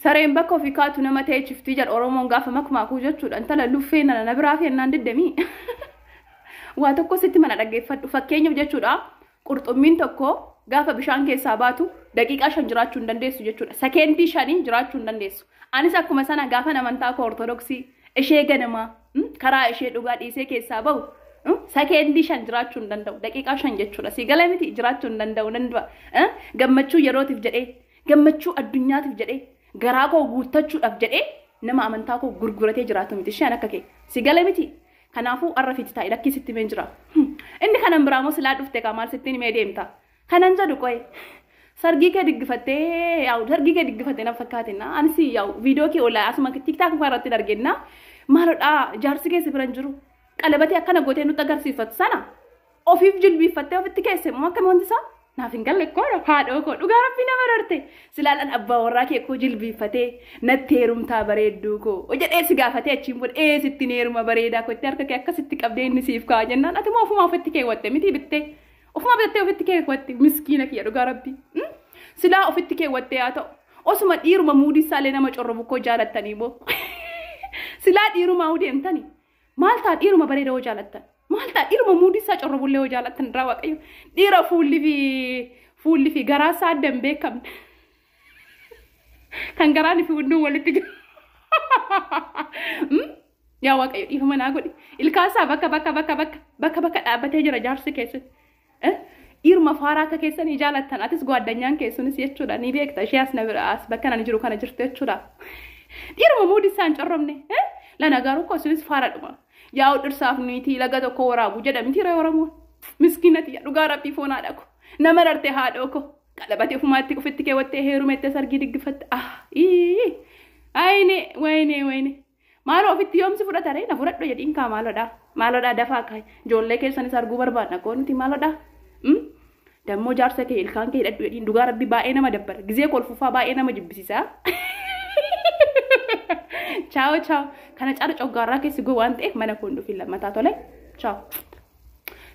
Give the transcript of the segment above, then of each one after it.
sareen bakka ofii kaatu nama ta'e chiftii jedha Oromoon gaafa makmaakuu jechuudha intala luffeen na biraa fi ennaan diddamii waa tokko sitti mana dhaggeeffadhu fakkeenyaaf jechuudha qurxummiin tokko gaafa bishaan keessaa baatu daqiiqaa 5 jiraachuu hin dandeessu jechuudha sekeendii 5 jiraachuu hin dandeessu anis akkuma sana gaafa amantaa koo ortodoksii ishee ganama karaa ishee dhugaa dhiisee keessaa bahu sekeendii 5 jiraachuu hin danda'u daqiiqaa 5 jechuudha si galee miti jiraachuu hin danda'u gammachuu yerootiif jedhee gammachuu addunyaatiif jedhee garaa koo guuttachuudhaaf jedhee nama amantaa koo gurguratee jiraatu miti shan akka kee si galee miti kanaafuu arrafiti taa'e lakkii sitti meen jira inni kanan biraamo silaa dhufte maal sittiin mee deemta kanan jedhu qoy sargii kee diggifattee yaa'u sargii kee diggifattee na fakkaatina ansi yaa'u viidiyoo kee oolaa asuma tiktaak irratti dargenna maalodha jaarsi keessa biran jiru qalabatee akkana gootee nutti agarsiifatu sana ofiif jilbiifattee ofitti keesse moo akkam wanti isaa naaf hin galle koo haadhoo koo dhugaa rabbii nama rarte silaalaan abbaa warraa kee koo jilbiifatee natti heerumtaa bareedduu koo jedhee si gaafatee achiin booda sitti heeruma bareedaa koo itti harka kee akkasitti qabdee inni siif ka'a jennaan ati moo ofumaa ofitti keewwatte miti bittee ofuma bittee ofitti keewwatte miskiina kiyya dhugaa rabbii silaa ofitti keewwatte haa ta'u osuma dhiiruma muudisaallee nama corrobu koo jaalattanii moo silaa dhiiruma deemtani maal ta'a dhiiruma bareeda hoo jaalattan maal ta'a dhiiruma muudisaa corrobullee hoo jaalattan irraa waaqayyo dhiira fuulli fi garaasaa adda hin beekamne kan garaan fi hunduu walitti yaa waaqayyo dhiifama naa godhi ilkaasaa bakka dhaabbatee jira jaarsi keessatti dhiiruma faaraa akka keessanii jaalattan atis gaaddanyaan keessunis jechuudha ni beekta ishee as na biraas bakka nan jiru kana jirtu jechuudha dhiiruma muudisaan corrobne lana garuu kosunis faaradhuma yaa'u dhirsaaf niitii laga tokko waraabu jedhamti ree Oromoon miskiinati dhugaa rabbii foonaa dhaqu nama rarte haadhoo ko qalabatee ofumaatti ofitti keewwattee heerumette sargii diggifatte wayne maaloo ofitti yoomsi fudhata ree na fudhadhu jedhiin kaa maalodha dafaa kaa ijoollee keessanis arguu barbaadna koo nuti maalodha dammoo jaarsa kee ilkaan kee hidhadhu jedhiin dhugaa rabbii baay'ee nama dabbara gizee kolfufaa baay'ee nama jibbisiisa ciao ciao kana cara coggaarraa keessi goo waan ta'eef mana koon dhufi lammataa tole ciao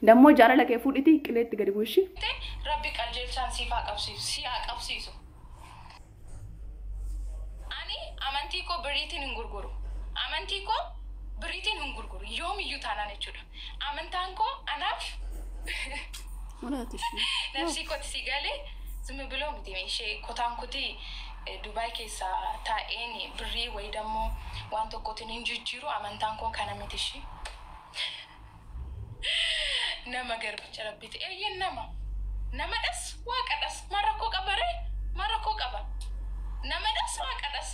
dammoo jaalala kee fuudhiti qileetti gadi buushi rabbi qaljeelchaan siifaa qabsiisu ani amantii koo biriitiin hin gurguru yoomiyyuu taanaan jechuudha amantaan koo anaaf nafsii kooti si galee zimmi biloo miti ishee kotaan kutii Dubai keessa taa'een birrii wayi dammoo waan tokkotiin hin jijjiiru amantaan koo kana miti ishee nama garbicha rabbiiti eeyyen nama dhas waaqadhas marakkoo qaba nama dhas waaqadhas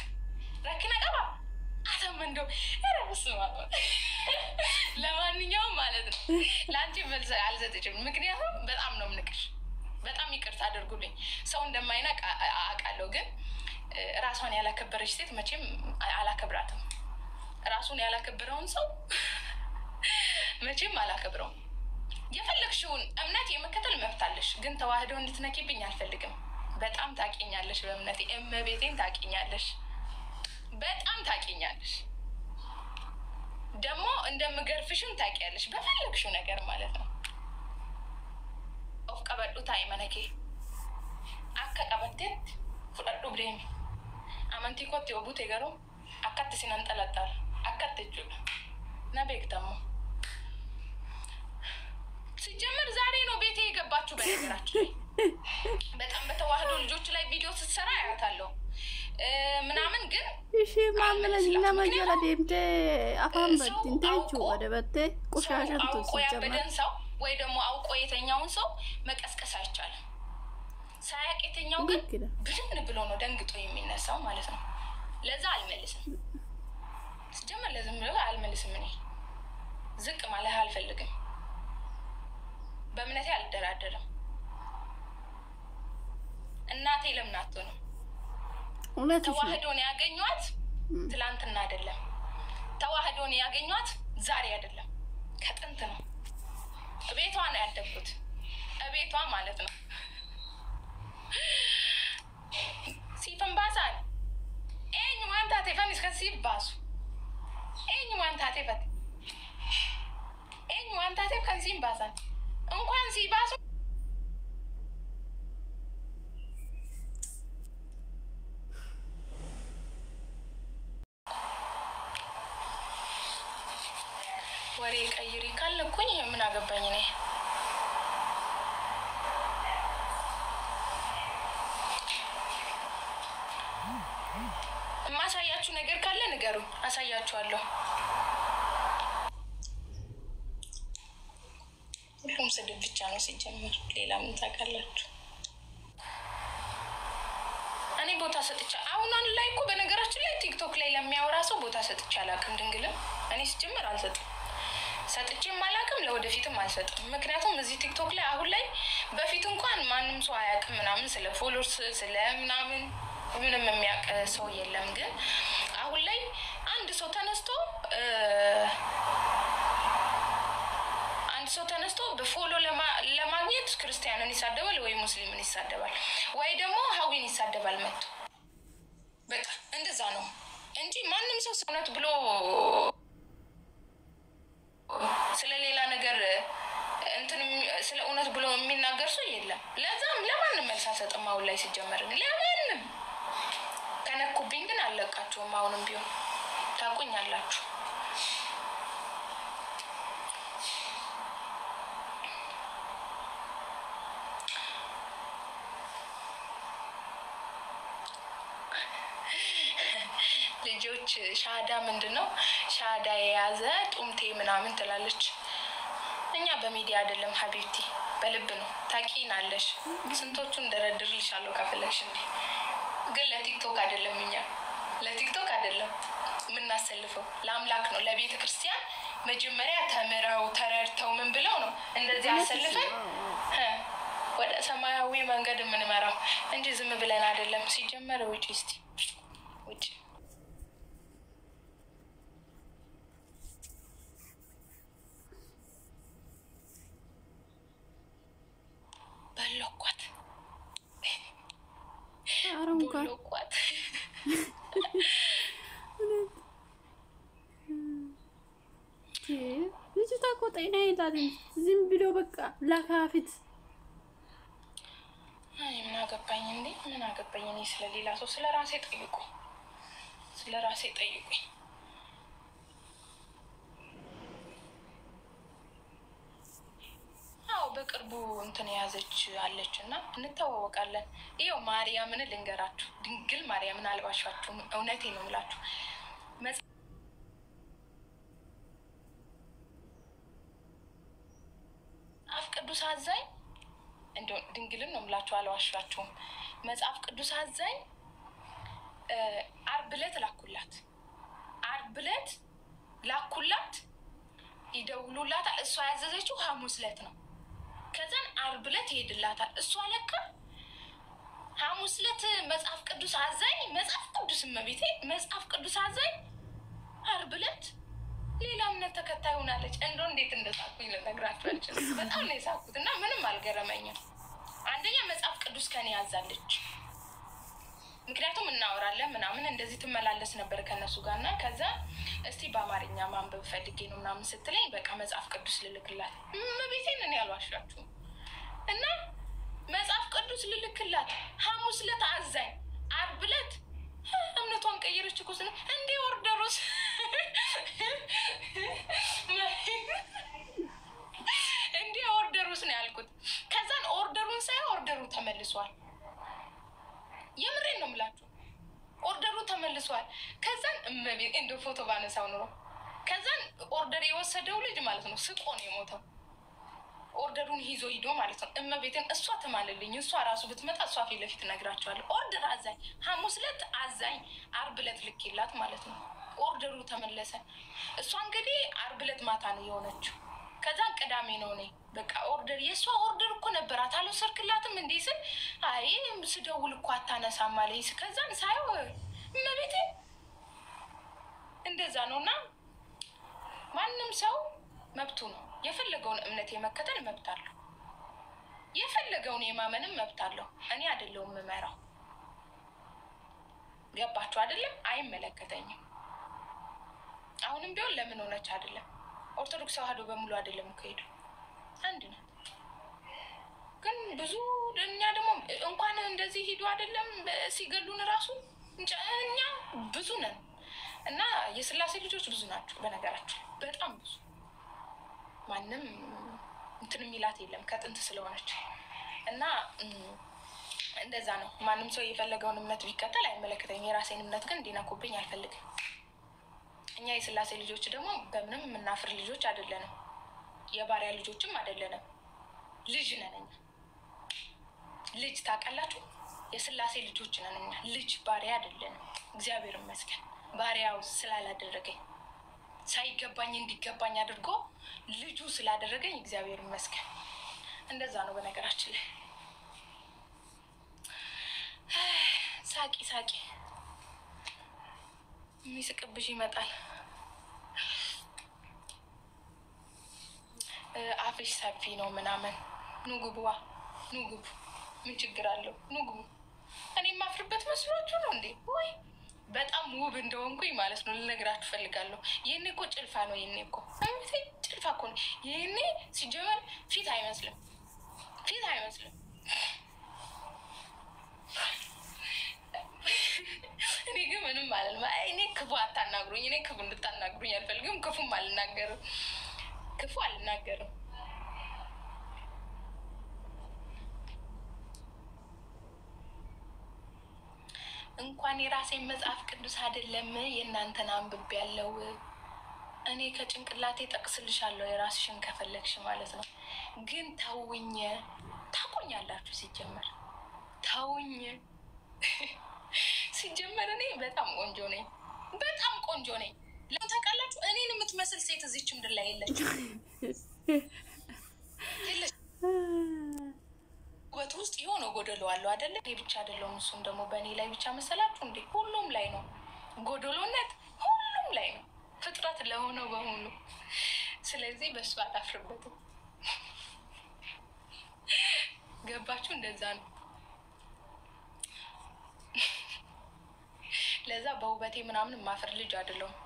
rakkina qaba አተመንደው እረብስማ ለማንኛውም ማለት ነው ላንቺ መልስ አልሰጥሽም ምክንያቱም በጣም ነው ምንቅሽ በጣም ይቅርታ አድርጉልኝ ሰው እንደማይናቅ አቃለው ግን ራሷን ያላከበረች ሴት መቼም አላከብራትም ራሱን ያላከበረውን ሰው መቼም አላከብረው የፈለግሽውን እምነት የመከተል መብት አለሽ ግን ተዋህዶ እንድትነኪብኝ አልፈልግም በጣም ታቂኛለሽ በእምነቴ እመቤቴን ታቂኛለሽ በጣም ታቂኛለሽ ደሞ እንደምገርፍሽም ታቂያለሽ በፈለግሽው ነገር ማለት ነው ኦፍ ቀበዱ ታይመነኬ አከቀበቴት ፍለዱ ብሬም አመንቲ ኮት ይወቡት ይገሩ አከት ሲነንጠለጣል አከትጁ ነቤክተሙ ሲጀመር ዛሬ ነው ቤቴ የገባችሁ በነገራችሁ በጣም በተዋህዶ ልጆች ላይ ቪዲዮ ስትሰራ ያያታለሁ ምናምን ግን እሺ ማምለኝና ማጀራ ደምቴ አፋን በድን ታቹ ወደ በቴ ቆሻሻንቱ ሲጀመር ሰው ወይ ደግሞ አውቆ የተኛውን ሰው መቀስቀስ አይቻልም ሳያቅ የተኛው ግን ብድን ብሎ ነው ደንግጦ የሚነሳው ማለት ነው ለዛ አልመልስም ሲጀመር ለዝም ብሎ አልመልስም እኔ ዝቅ ማለት አልፈልግም በእምነቴ አልደራደርም እናቴ ለምናቶ ነው ተዋህዶን ያገኙት ትላንትና አይደለም ተዋህዶን ያገኙት ዛሬ አይደለም ከጥንት ነው ቤቷ ነው ያደጉት ቤቷ ማለት ነው ሲፈን ባሳን እኝ ዋንታ ተፈን እስከ ሲባሱ እኝ ዋንታ ተፈት እኝ ዋንታ ተፈን ሲባሳን እንኳን ሲባሱ ወሬ ቀይሪ ካልኩኝ ምን አገባኝ እኔ። ማሳያችሁ ነገር ካለ ንገሩ፣ አሳያችኋለሁ። ሁሉም ስድብ ብቻ ነው ሲጀምር፣ ሌላ ምን ታውቃላችሁ? እኔ ቦታ ሰጥቻ አሁን ላይ እኮ በነገራችን ላይ ቲክቶክ ላይ ለሚያወራ ሰው ቦታ ሰጥቻ አላውቅም። ድንግልም እኔ ሲጀምር አልሰጥም፣ ሰጥቼም አላውቅም፣ ለወደፊትም አልሰጥም። ምክንያቱም እዚህ ቲክቶክ ላይ አሁን ላይ በፊት እንኳን ማንም ሰው አያውቅም ምናምን፣ ስለ ፎሎወርስ ስለ ምናምን ምንም የሚያውቅ ሰው የለም። ግን አሁን ላይ አንድ ሰው ተነስቶ በፎሎ ለማግኘት ክርስቲያንን ይሳደባል ወይ ሙስሊምን ይሳደባል ወይ ደግሞ ሀዊን ይሳደባል መጥቶ። በቃ እንደዛ ነው እንጂ ማንም ሰው እውነት ብሎ ስለሌላ ነገር እንትን ስለ እውነት ብሎ የሚናገር ሰው የለም። ለዛም ለማንም መልስ አልሰጥም አሁን ላይ ሲጀመር። ለማንም ከነኩብኝ ግን አለቃቸውም። አሁንም ቢሆን ታውቁኛላችሁ። ልጆች ሻዳ ምንድነው? ሻዳ የያዘ ጡምቴ ምናምን ትላለች። እኛ በሚዲያ አይደለም ሀቢብቲ፣ በልብ ነው። ታቂናለሽ። ስንቶቹን እንደረድርልሻለሁ ከፈለግሽ እንዴ። ግን ለቲክቶክ አይደለም፣ እኛ ለቲክቶክ አይደለም የምናሰልፈው፣ ለአምላክ ነው። ለቤተ ክርስቲያን መጀመሪያ ተምረው ተረድተው ምን ብለው ነው እንደዚህ አሰልፈን ወደ ሰማያዊ መንገድ የምንመራው እንጂ ዝም ብለን አይደለም። ሲጀመር ውጪ እስቲ ውጪ። በሎኳት በሎኳት ልጅቷ እኮ ጤና የላትም። ዝም ብሎ በቃ ላካፊት። ምን አገባኝ እንዴ? ምን አገባኝ እኔ ስለሌላ ሰው? ስለ ራሴ ጠይቁኝ፣ ስለ ራሴ ጠይቁኝ። አዎ በቅርቡ እንትን የያዘች አለች እና እንተዋወቃለን። ይኸው ማርያምን ልንገራችሁ፣ ድንግል ማርያምን አልባሻችሁም። እውነቴ ነው የምላችሁ። መጽሐፍ ቅዱስ አዛኝ እንደው ድንግልን ነው የምላችሁ፣ አልዋሻችሁም። መጽሐፍ ቅዱስ አዛኝ ዓርብ ዕለት ላኩላት፣ ይደውሉላታል። እሷ ያዘዘችው ሐሙስ ዕለት ነው። ከዛን ዓርብ ዕለት ይሄድላታል። እሷ ለካ ሐሙስ ዕለት መጽሐፍ ቅዱስ አዛኝ፣ መጽሐፍ ቅዱስ እመቤቴ፣ መጽሐፍ ቅዱስ አዛኝ ዓርብ ዕለት ሌላ እምነት ተከታይ ሆናለች። እንደው እንዴት እንደሳኩኝ ልነግራችሁ አልችልም። በጣም ነው የሳኩት እና ምንም አልገረመኝም። አንደኛ መጽሐፍ ቅዱስ ከኔ ያዛለች፣ ምክንያቱም እናወራለን ምናምን እንደዚህ ትመላለስ ነበር ከነሱ ጋር እና ከዛ እስቲ በአማርኛ ማንበብ ፈልጌ ነው ምናምን ስትለኝ በቃ መጽሐፍ ቅዱስ ልልክላት እመቤቴን፣ እኔ አልዋሻችሁም። እና መጽሐፍ ቅዱስ ልልክላት ሐሙስ ዕለት አዛኝ፣ ዓርብ ዕለት እምነቷን ቀየረች እኮ ስለ እንዴ ኦርደሩስ እንዴ ኦርደሩስ ነው ያልኩት። ከዛን ኦርደሩን ሳይ ኦርደሩ ተመልሷል። የምሬን ነው የምላችሁ፣ ኦርደሩ ተመልሷል። ከዛን እመቤት እንደው ፎቶ ባነሳው ኑሮ ከዛን ኦርደር የወሰደው ልጅ ማለት ነው ስቆ ነው የሞተው። ኦርደሩን ይዞ ሂዶ ማለት ነው። እመቤትን እሷ ትማልልኝ፣ እሷ ራሱ ብትመጣ እሷ ፊት ለፊት እነግራቸዋለሁ። ኦርደር አዛኝ ሐሙስ ዕለት አዛኝ፣ ዓርብ ዕለት ልኬላት ማለት ነው። ኦርደሩ ተመለሰ። እሷ እንግዲህ ዓርብ ዕለት ማታ ነው የሆነችው። ከዛን ቅዳሜ ነው እኔ በቃ ኦርደር የእሷ ኦርደር እኮ ነበራት አልወሰድክላትም እንዴ ስል አይ ስደውል እኮ አታነሳም አለኝ። ከዛን ሳየው እመቤቴ እንደዛ ነው። እና ማንም ሰው መብቱ ነው። የፈለገውን እምነት የመከተል መብት አለው፣ የፈለገውን የማመንም መብት አለው። እኔ አይደለሁም የምመራው። ገባችሁ አይደለም? አይመለከተኝም። አሁንም ቢሆን ለምን ሆነች አይደለም። ኦርቶዶክስ ተዋህዶ በሙሉ አይደለም ከሄዱ አንድ ነው። ግን ብዙ እኛ ደግሞ እንኳን እንደዚህ ሂዱ አይደለም ሲገሉን ራሱ እኛ ብዙ ነን። እና የስላሴ ልጆች ብዙ ናቸው በነገራችን፣ በጣም ብዙ ማንም እንትን የሚላት የለም ከጥንት ስለሆነች እና እንደዛ ነው። ማንም ሰው የፈለገውን እምነት ቢከተል አይመለከተኝም። የራሴን እምነት ግን እንዲነኩብኝ አልፈልግም። እኛ የስላሴ ልጆች ደግሞ በምንም የምናፍር ልጆች አይደለንም። የባሪያ ልጆችም አይደለንም። ልጅ ነን እኛ። ልጅ ታውቃላችሁ? የስላሴ ልጆች ነን እኛ። ልጅ ባሪያ አይደለንም። እግዚአብሔር ይመስገን ባሪያው ስላላደረገኝ ሳይገባኝ እንዲገባኝ አድርጎ ልጁ ስላደረገኝ እግዚአብሔር ይመስገን። እንደዛ ነው በነገራችን ላይ። ሳቂ ሳቂ የሚስቅብሽ ይመጣል። አፍሽ ሰፊ ነው ምናምን። ኑግቡዋ ኑግቡ ምን ችግር አለው? ኑግቡ። እኔ የማፍርበት መስሏችሁ ነው እንዴ? ወይ በጣም ውብ እንደሆንኩኝ ማለት ነው ልነግራችሁ ፈልጋለሁ። ይሄኔ እኮ ጭልፋ ነው። ይሄኔ እኮ ጭልፋ እኮ ነው። ይሄኔ ሲጀመር ፊት አይመስልም። ፊት አይመስልም። እኔ ግን ምንም ማለት ነው። እኔ ክፉ አታናግሩኝ። እኔ ክፉ እንድታናግሩኝ አልፈልግም። ክፉም አልናገርም። ክፉ አልናገርም። እንኳን የራሴን መጽሐፍ ቅዱስ አይደለም የእናንተን አንብቤ ያለው እኔ ከጭንቅላቴ ጠቅስልሻለሁ የራስሽን ከፈለግሽ ማለት ነው። ግን ታውኝ ታቆኛላችሁ። ሲጀመር ታውኝ ሲጀመር እኔ በጣም ቆንጆ ነኝ። በጣም ቆንጆ ነኝ። ለምን ታውቃላችሁ? እኔን የምትመስል ሴት እዚች ምድር ላይ የለችም። ውበት ውስጥ የሆነ ጎደሎ አለው አይደለ? እኔ ብቻ አይደለሁም። እሱም ደግሞ በእኔ ላይ ብቻ መሰላችሁ እንዴ? ሁሉም ላይ ነው ጎደሎነት፣ ሁሉም ላይ ነው ፍጥረት ለሆነው በሙሉ። ስለዚህ በእሱ አላፍርበትም። ገባችሁ? እንደዛ ነው። ለዛ በውበቴ ምናምን ማፍር ልጅ አይደለሁም።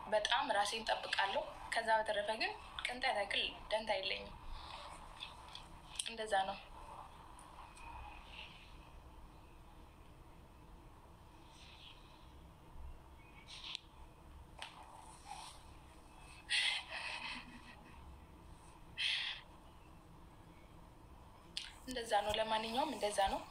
በጣም ራሴን ጠብቃለሁ። ከዛ በተረፈ ግን ቅንጣት ያክል ደንታ የለኝም። እንደዛ ነው። እንደዛ ነው። ለማንኛውም እንደዛ ነው።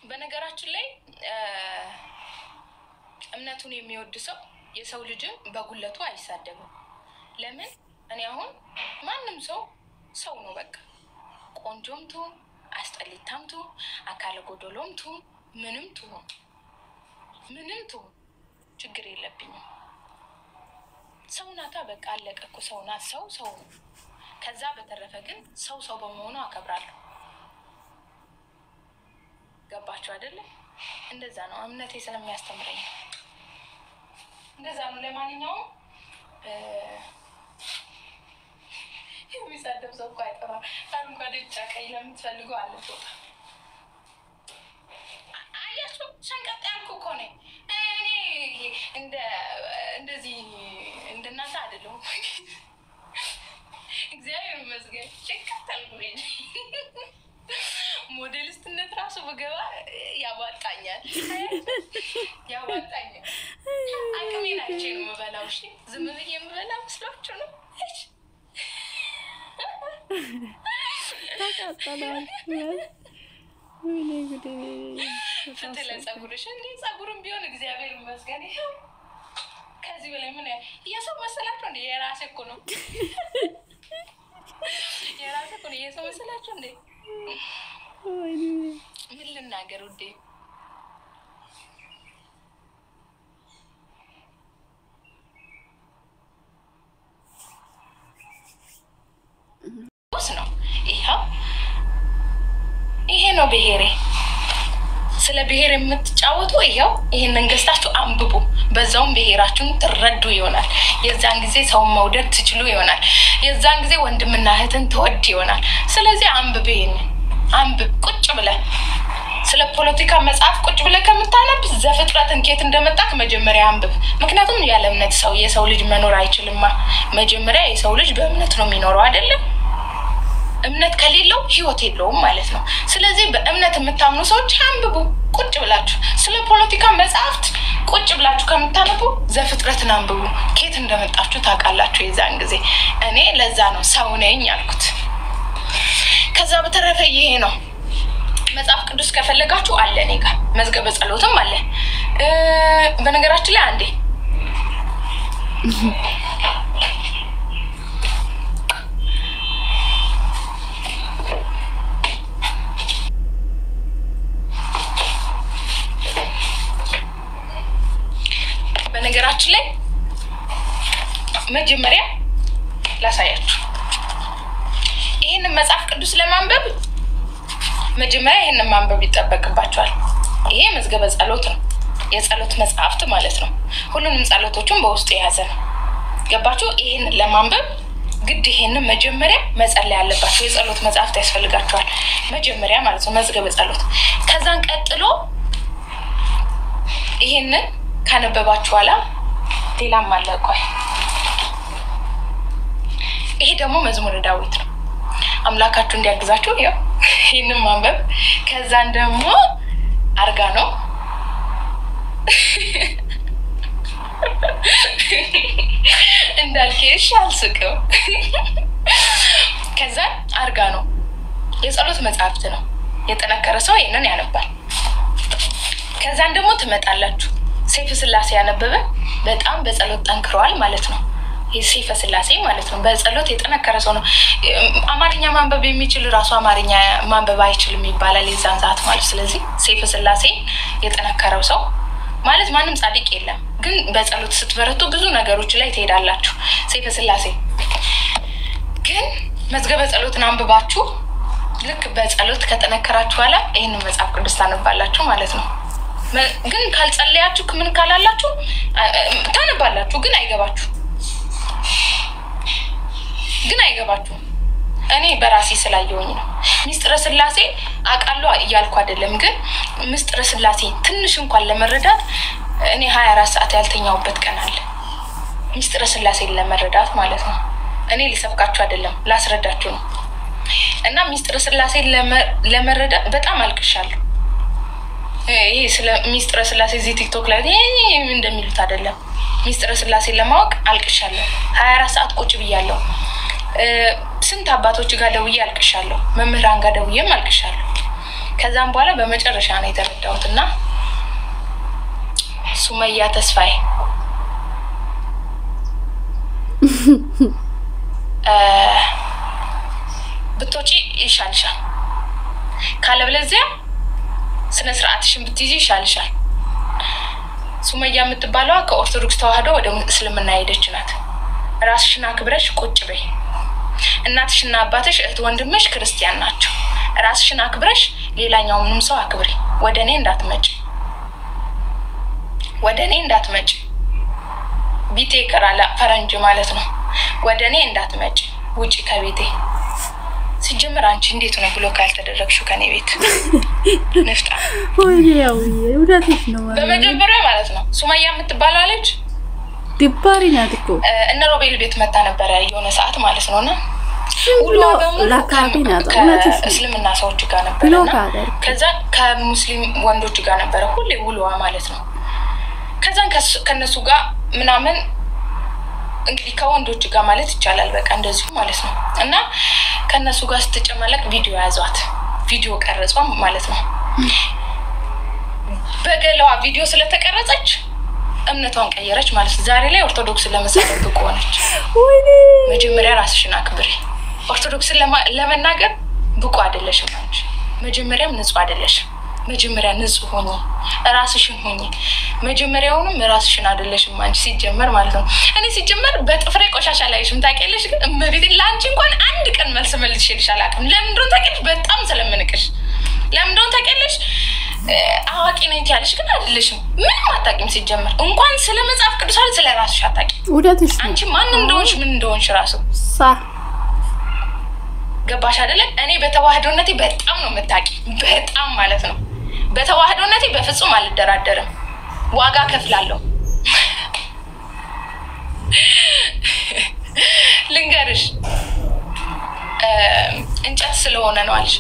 በነገራችን ላይ እምነቱን የሚወድ ሰው የሰው ልጅም በጉለቱ አይሳደብም። ለምን? እኔ አሁን ማንም ሰው ሰው ነው በቃ። ቆንጆም ትሁን አስጠሊታም ትሁን አካለ ጎደሎም ትሁን ምንም ትሁን ችግር የለብኝም። ሰው ናታ በቃ አለቀ እኮ። ሰው ናት። ሰው ነው። ከዛ በተረፈ ግን ሰው በመሆኑ አከብራለሁ። ገባችሁ አይደለ? እንደዛ ነው። እምነቴ ስለሚያስተምረኝ እንደዛ ነው። ለማንኛውም የሚሳደብ ሰው እኮ አይጠፋም። አረንጓዴ ቢጫ ቀይ ለምትፈልጉ አለ ቦታ። አያችሁ ሸንቀጥ ያልኩ እኮ ነኝ እኔ። እንደዚህ እንደናንተ አይደለሁም። እግዚአብሔር ይመስገን ሸንቀጥ ያልኩ ነኝ። ሞዴሊስትነት ራሱ በገባ ያዋጣኛል። አቅሜን አይቼ ነው የምበላው። እሺ ዝም ብዬ የምበላው መስሏችሁ ነው? ፍትህ ለጸጉርሽ እንዴ! ጸጉርም ቢሆን እግዚአብሔር ይመስገን ይኸው። ከዚህ በላይ ምን የሰው መሰላችሁ እንዴ? የራሴ እኮ ነው። የሰው መሰላችሁ እንዴ? ምን ልናገር ውዴ? ነው ይሄ ነው ብሔሬ። ስለ ብሔር የምትጫወቱ ይሄንን ገዝታችሁ አንብቡ። በዛውም ብሔራችሁን ትረዱ ይሆናል። የዛን ጊዜ ሰውን መውደድ ትችሉ ይሆናል። የዛን ጊዜ ወንድምና እህትን ትወድ ይሆናል። ስለዚህ አንብብ። ይሄንን አንብብ ቁጭ ብለህ። ስለ ፖለቲካ መጽሐፍ ቁጭ ብለህ ከምታነብ ዘፍጥረትን ከየት እንደመጣክ መጀመሪያ አንብብ። ምክንያቱም ያለ እምነት የሰው ልጅ መኖር አይችልማ። መጀመሪያ የሰው ልጅ በእምነት ነው የሚኖረው አይደለም? እምነት ከሌለው ህይወት የለውም ማለት ነው ስለዚህ በእምነት የምታምኑ ሰዎች አንብቡ ቁጭ ብላችሁ ስለ ፖለቲካ መጽሐፍት ቁጭ ብላችሁ ከምታነቡ ዘፍጥረትን አንብቡ ከየት እንደመጣችሁ ታውቃላችሁ የዛን ጊዜ እኔ ለዛ ነው ሰው ነኝ ያልኩት ከዛ በተረፈ ይሄ ነው መጽሐፍ ቅዱስ ከፈለጋችሁ አለ እኔ ጋር መዝገበ ጸሎትም አለ በነገራችን ላይ አንዴ በነገራችን ላይ መጀመሪያ ላሳያችሁ ይሄንን መጽሐፍ ቅዱስ ለማንበብ መጀመሪያ ይሄንን ማንበብ ይጠበቅባችኋል ይሄ መዝገበ ጸሎት ነው የጸሎት መጽሐፍት ማለት ነው ሁሉንም ጸሎቶችን በውስጡ የያዘ ነው ገባችሁ ይሄንን ለማንበብ ግድ ይሄንን መጀመሪያ መጸለይ ያለባችሁ የጸሎት መጽሐፍት ያስፈልጋችኋል መጀመሪያ ማለት ነው መዝገበ ጸሎት ከዛን ቀጥሎ ይሄንን ካነበባችሁ ኋላ ሌላም አለ ቆይ ይሄ ደግሞ መዝሙረ ዳዊት ነው አምላካችሁ እንዲያግዛችሁ ያው ይሄንን ማንበብ ከዛን ደግሞ አርጋ ነው እንዳልከሽ አልስቀው ከዛን አርጋ ነው የጸሎት መጽሐፍት ነው የጠነከረ ሰው ይሄንን ያነባል ከዛን ደግሞ ትመጣላችሁ ሰይፈ ስላሴ ያነበበ በጣም በጸሎት ጠንክሯል ማለት ነው የሰይፈ ስላሴ ማለት ነው በጸሎት የጠነከረ ሰው ነው አማርኛ ማንበብ የሚችል ራሱ አማርኛ ማንበብ አይችልም ይባላል የዛን ሰዓት ማለት ስለዚህ ሰይፈ ስላሴ የጠነከረው ሰው ማለት ማንም ጻድቅ የለም ግን በጸሎት ስትበረቱ ብዙ ነገሮች ላይ ትሄዳላችሁ ሰይፈ ስላሴ ግን መዝገበ ጸሎትን አንብባችሁ ልክ በጸሎት ከተነከራችሁ ኋላ ይሄንን መጽሐፍ ቅዱስ ታነባላችሁ ማለት ነው ግን ካልጸለያችሁ ምን ካላላችሁ ታነባላችሁ ግን አይገባችሁ እኔ በራሴ ስላየውኝ ነው ሚስጥረ ስላሴ አቃለው እያልኩ አይደለም ግን ሚስጥረ ስላሴ ትንሽ እንኳን ለመረዳት እኔ 24 ሰዓት ያልተኛውበት ቀን አለ ሚስጥረ ስላሴ ለመረዳት ማለት ነው እኔ ሊሰብካችሁ አይደለም ላስረዳችሁ ነው እና ሚስጥረ ስላሴ ለመረዳት በጣም አልቅሻለሁ ይሄ ስለ ሚስጥረ ስላሴ እዚህ ቲክቶክ ላይ እንደሚሉት አይደለም ሚስጥረ ስላሴ ለማወቅ አልቅሻለሁ 24 ሰዓት ቁጭ ብያለሁ ስንት አባቶች ጋር ደውዬ አልቅሻለሁ መምህራን ጋር ደውዬም አልቅሻለሁ ከዛም በኋላ በመጨረሻ ነው የተረዳሁትና ሱመያ ተስፋዬ ብትወጪ ይሻልሻል ካለበለዚያ ስነ ስርዓትሽን ብትይጂ ይሻልሻል ሱመያ የምትባለው ከኦርቶዶክስ ተዋህዶ ወደ እስልምና ሄደች ናት ራስሽን አክብረሽ ቁጭ በይ እናትሽና አባትሽ እህት ወንድምሽ ክርስቲያን ናቸው ራስሽን አክብረሽ ሌላኛውንም ሰው አክብሪ ወደኔ እንዳትመጪ ቢቴ ቀራላ ፈረንጅ ማለት ነው ወደኔ እንዳትመጪ ውጪ ከቤቴ ሲጀምር አንቺ እንዴት ነው ብሎ ካልተደረግሽው ከኔ ቤት ነፍጣ ወይያው ወዳትሽ ነው በመጀመሪያ ማለት ነው ሱመያ የምትባለው አለች ዲባሪ ናት እኮ እነ ሮቤል ቤት መጣ ነበር የሆነ ሰዓት ማለት ነውና ሁሉ ላካቢና እስልምና ሰዎች ጋር ነበርና ከዛ ከሙስሊም ወንዶች ጋር ነበር ሁሌ ውሉዋ ማለት ነው ከዛን ከነሱ ጋር ምናምን እንግዲህ ከወንዶች ጋር ማለት ይቻላል በቃ እንደዚህ ማለት ነው እና ከነሱ ጋር ስትጨማለቅ ቪዲዮ ያዟት ቪዲዮ ቀረጿ ማለት ነው በገለዋ ቪዲዮ ስለተቀረጸች እምነቷን ቀየረች ማለት ዛሬ ላይ ኦርቶዶክስ ለመሰረት ብቆነች ወይኔ መጀመሪያ ራስሽን አክብሪ ኦርቶዶክስ ለመናገር ብቁ አይደለሽም አንቺ መጀመሪያም ንጹህ አይደለሽም መጀመሪያ ንጹህ ሆኚ ራስሽን ሆኚ መጀመሪያውንም ራስሽን አይደለሽም አንቺ ሲጀመር ማለት ነው እኔ ሲጀመር በጥፍሬ ቆሻሻ ላይሽም ታውቂያለሽ ግን እመቤቴ ላንቺ እንኳን አንድ ቀን መልስ መልስልሽ አላውቅም ለምን እንደሆነ ታውቂያለሽ በጣም ስለምንቅሽ ለምን እንደሆነ ታውቂያለሽ አዋቂ ነኝ ያለሽ ግን አይደለሽም ምንም አታውቂም ሲጀመር እንኳን ስለ መጽሐፍ ቅዱስ አይደል ስለ ራስሽ አታውቂም ወዳትሽ አንቺ ማን እንደሆንሽ ምን እንደሆንሽ ራሱ ገባሽ አይደለ እኔ በተዋህዶነቴ በጣም ነው የምታውቂ በጣም ማለት ነው በተዋህዶነቴ በፍጹም አልደራደርም ዋጋ ከፍላለሁ ልንገርሽ ስለሆነ ነው አልሽ